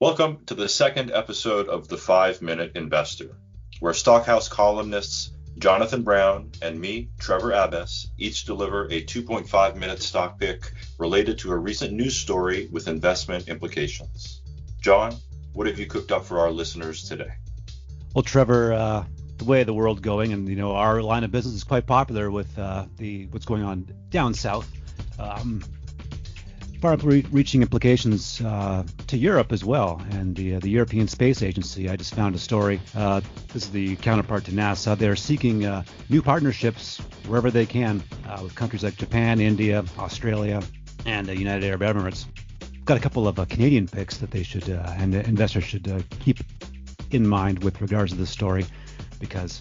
Welcome to the second episode of The 5-Minute Investor, where Stockhouse columnists Jonathan Brown and me, Trevor Abbas, each deliver a 2.5-minute stock pick related to a recent news story with investment implications. John, what have you cooked up for our listeners today? Well, Trevor, the way the world's going, and our line of business is quite popular with what's going on down south. Far-reaching implications to Europe as well, and the European Space Agency. I just found a story. This is the counterpart to NASA. They're seeking new partnerships wherever they can with countries like Japan, India, Australia, and the United Arab Emirates. Got a couple of Canadian picks that they should and the investors should keep in mind with regards to this story, because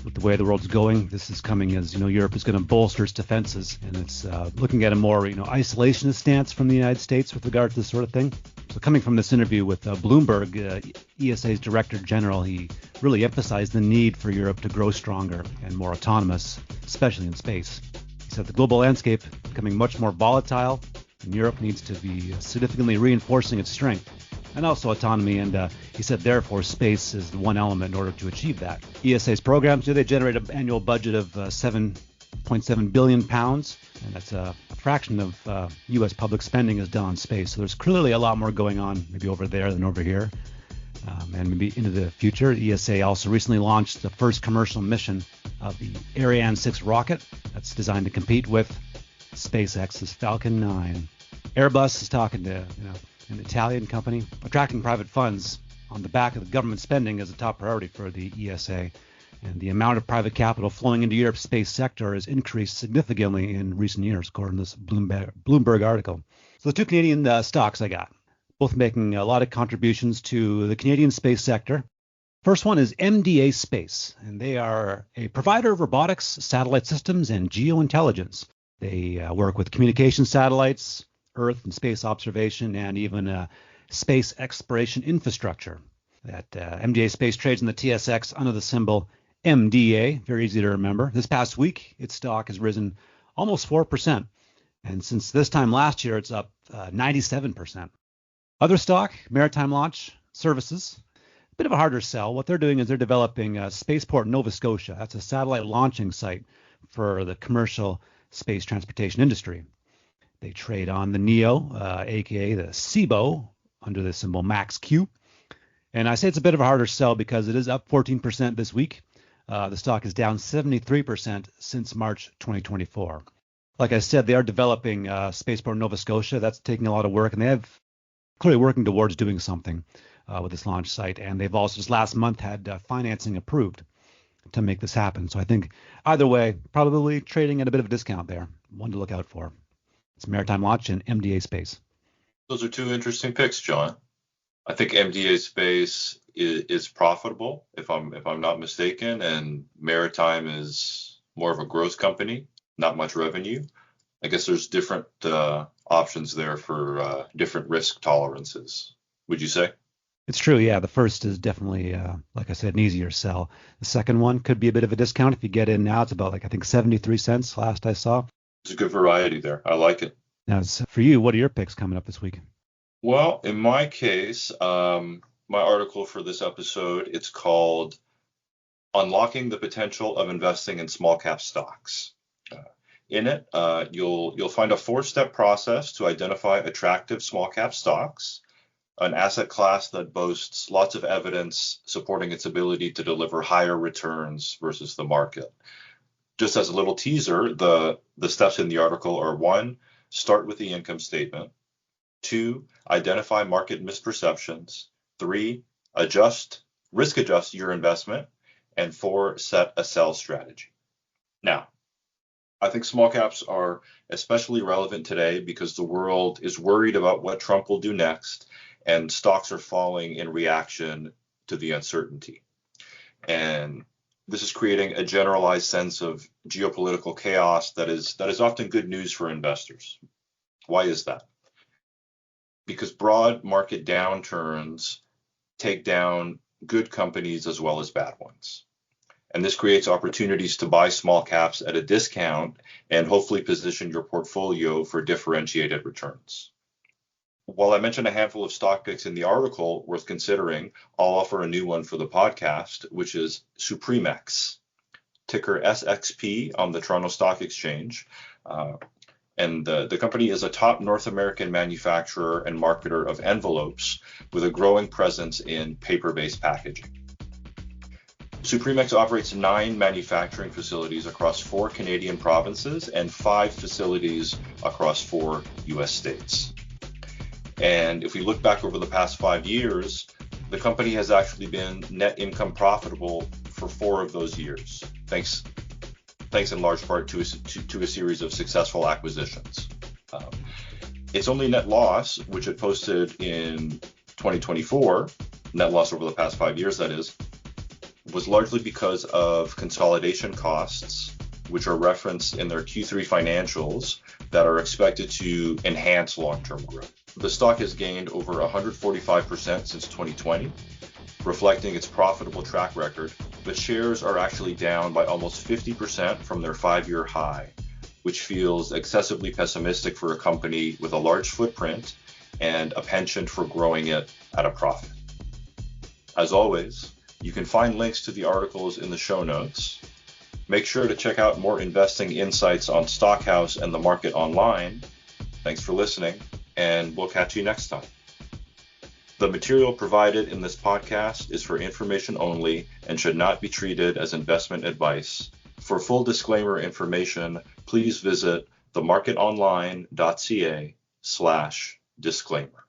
with the way the world's going, this is coming as Europe is going to bolster its defenses, and it's looking at a more isolationist stance from the United States with regard to this sort of thing. So coming from this interview with Bloomberg, ESA's Director General, he really emphasized the need for Europe to grow stronger and more autonomous, especially in space. He said the global landscape is becoming much more volatile, and Europe needs to be significantly reinforcing its strength and also autonomy, and he said therefore space is the one element in order to achieve that. ESA's programs, they generate an annual budget of 7.7 billion pounds, and that's a fraction of U.S. public spending is done on space. So there's clearly a lot more going on maybe over there than over here, and maybe into the future. ESA also recently launched the first commercial mission of the Ariane 6 rocket that's designed to compete with SpaceX's Falcon 9. Airbus is talking to an Italian company. Attracting private funds on the back of the government spending is a top priority for the ESA, and the amount of private capital flowing into Europe's space sector has increased significantly in recent years, according to this Bloomberg article. So the two Canadian stocks I got, both making a lot of contributions to the Canadian space sector. First one is MDA Space, and they are a provider of robotics, satellite systems, and geointelligence. They work with communication satellites, Earth and space observation, and even space exploration infrastructure. That MDA Space trades in the TSX under the symbol MDA, very easy to remember. This past week, its stock has risen almost 4%, and since this time last year, it's up 97%. Other stock, Maritime Launch Services, a bit of a harder sell. What they're doing is they're developing a spaceport in Nova Scotia. That's a satellite launching site for the commercial space transportation industry. They trade on the NEO, aka the SIBO, under the symbol MAXQ. And I say it's a bit of a harder sell because it is up 14% this week. The stock is down 73% since March 2024. Like I said, they are developing Spaceport Nova Scotia. That's taking a lot of work, and they have clearly working towards doing something with this launch site. And they've also just last month had financing approved to make this happen. So I think either way, probably trading at a bit of a discount there. One to look out for. It's Maritime Launch and MDA Space. Those are two interesting picks, John. I think MDA Space is profitable, if I'm not mistaken, and Maritime is more of a growth company, not much revenue. I guess there's different options there for different risk tolerances. Would you say? It's true, yeah. The first is definitely, like I said, an easier sell. The second one could be a bit of a discount if you get in now. It's about I think 73 cents last I saw. There's a good variety there. I like it. Now, for you, what are your picks coming up this week? Well, in my case, my article for this episode, it's called Unlocking the Potential of Investing in Small Cap Stocks. In it, you'll find a 4-step process to identify attractive small cap stocks, an asset class that boasts lots of evidence supporting its ability to deliver higher returns versus the market. Just as a little teaser, the steps in the article are: 1, start with the income statement; 2, identify market misperceptions; 3, risk adjust your investment; and 4, set a sell strategy. Now, I think small caps are especially relevant today because the world is worried about what Trump will do next, and stocks are falling in reaction to the uncertainty. And this is creating a generalized sense of geopolitical chaos that is often good news for investors. Why is that? Because broad market downturns take down good companies as well as bad ones. And this creates opportunities to buy small caps at a discount and hopefully position your portfolio for differentiated returns. While I mentioned a handful of stock picks in the article worth considering, I'll offer a new one for the podcast, which is Supremex, ticker SXP on the Toronto Stock Exchange. And the company is a top North American manufacturer and marketer of envelopes with a growing presence in paper-based packaging. Supremex operates 9 manufacturing facilities across 4 Canadian provinces and 5 facilities across 4 U.S. states. And if we look back over the past 5 years, the company has actually been net income profitable for 4 of those years, thanks in large part to a series of successful acquisitions. Its only net loss, which it posted in 2024, net loss over the past 5 years, that is, was largely because of consolidation costs, which are referenced in their Q3 financials that are expected to enhance long-term growth. The stock has gained over 145% since 2020, reflecting its profitable track record, but shares are actually down by almost 50% from their 5-year high, which feels excessively pessimistic for a company with a large footprint and a penchant for growing it at a profit. As always, you can find links to the articles in the show notes. Make sure to check out more investing insights on Stockhouse and the market online. Thanks for listening, and we'll catch you next time. The material provided in this podcast is for information only and should not be treated as investment advice. For full disclaimer information, please visit themarketonline.ca/disclaimer.